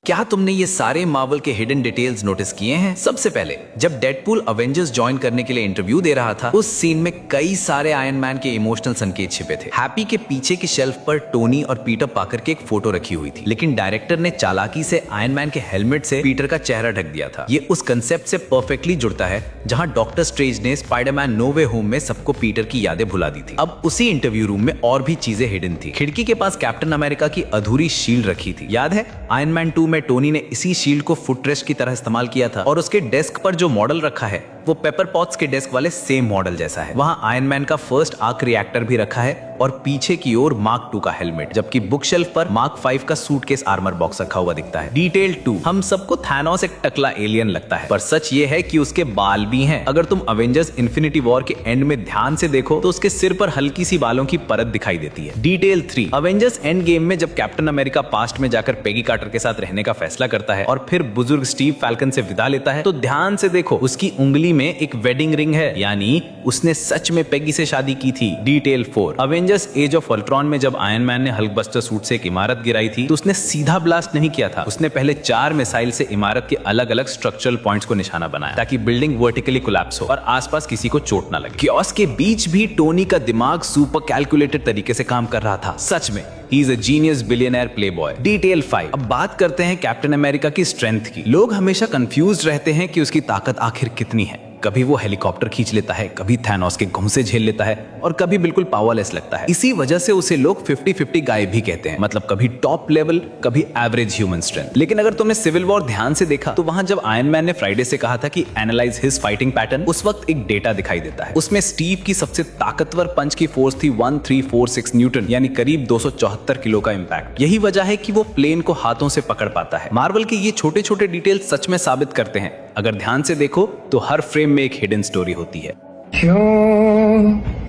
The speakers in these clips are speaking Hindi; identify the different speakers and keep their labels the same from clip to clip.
Speaker 1: क्या तुमने ये सारे मार्वल के हिडन डिटेल्स नोटिस किए हैं? सबसे पहले जब डेडपूल अवेंजर्स ज्वाइन करने के लिए इंटरव्यू दे रहा था, उस सीन में कई सारे आयरन मैन के इमोशनल संकेत छिपे थे। हैप्पी के पीछे की शेल्फ पर टोनी और पीटर पाकर की एक फोटो रखी हुई थी, लेकिन डायरेक्टर ने चालाकी से आयरन मैन के हेलमेट से पीटर का चेहरा ढक दिया था। ये उस कंसेप्ट से परफेक्टली जुड़ता है जहां डॉक्टर स्ट्रेंज ने स्पाइडरमैन नो वे होम में सबको पीटर की यादें भुला दी थी। अब उसी इंटरव्यू रूम में और भी चीजें हिडन थी। खिड़की के पास कैप्टन अमेरिका की अधूरी शील्ड रखी थी, याद है? आयरन मैन 2 में टोनी ने इसी शील्ड को फुटरेस्ट की तरह इस्तेमाल किया था और उसके डेस्क पर जो मॉडल रखा है वो पेपर पॉट्स के डेस्क वाले सेम मॉडल जैसा है। वहां आयरन मैन का फर्स्ट आर्क रिएक्टर भी रखा है और पीछे की ओर मार्क 2 का हेलमेट, जबकि बुक शेल्फ पर मार्क 5 का सूटकेस आर्मर बॉक्स रखा हुआ दिखता है। डिटेल 2, हम सबको थैनोस एक टकला एलियन लगता है, पर सच ये है कि उसके बाल भी हैं। अगर तुम अवेंजर्स इन्फिनिटी वॉर के एंड में ध्यान से देखो तो उसके सिर पर हल्की सी बालों की परत दिखाई देती है। डिटेल 3, अवेंजर्स एंड गेम में जब कैप्टन अमेरिका पास्ट में जाकर पेगी कार्टर के साथ रहने का फैसला करता है और फिर बुजुर्ग स्टीव फैल्कन से विदा लेता है, तो ध्यान से देखो उसकी उंगली में एक वेडिंग रिंग है, यानी उसने सच में पेगी से शादी की थी। Detail 4, Avengers as of Ultron में जब आयरन मैन ने हल्क बस्टर सूट से एक इमारत गिराई थी तो उसने सीधा ब्लास्ट नहीं किया था, उसने पहले 4 मिसाइल से इमारत के अलग अलग स्ट्रक्चरल पॉइंट्स को निशाना बनाया ताकि बिल्डिंग वर्टिकली कोलैप्स हो और आसपास किसी को चोट ना लगे। कियोस्क के बीच भी टोनी का दिमाग सुपर कैलकुलेटेड तरीके से काम कर रहा था। सच में he is a genius billionaire Playboy. Detail 5, अब बात करते हैं कैप्टन अमेरिका की स्ट्रेंथ की। लोग हमेशा कंफ्यूज रहते हैं कि उसकी ताकत आखिर कितनी है। कभी वो हेलीकॉप्टर खींच लेता है, कभी थैनोस के घुंसे झेल लेता है और कभी बिल्कुल पावरलेस लगता है। इसी वजह से उसे लोग 50-50 गाय भी कहते हैं, मतलब कभी टॉप लेवल, कभी एवरेज ह्यूमन स्ट्रेंथ। लेकिन अगर तुमने सिविल वॉर ध्यान से देखा तो वहां जब आयरन मैन ने फ्राइडे से कहा था कि एनालाइज हिज फाइटिंग पैटर्न, उस वक्त एक डेटा दिखाई देता है। उसमें स्टीव की सबसे ताकतवर पंच की फोर्स थी 1346 न्यूटन, यानी करीब 274 किलो का इंपैक्ट। यही वजह है कि वो प्लेन को हाथों से पकड़ पाता है। मार्वल के ये छोटे छोटे डिटेल सच में साबित करते हैं, अगर ध्यान से देखो तो हर फ्रेम में एक हिडन स्टोरी होती है।
Speaker 2: क्यों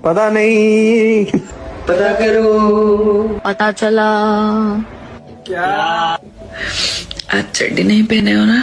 Speaker 2: पता नहीं, पता करो।
Speaker 3: पता चला
Speaker 2: क्या
Speaker 3: आज चड्डी नहीं पहने हो ना?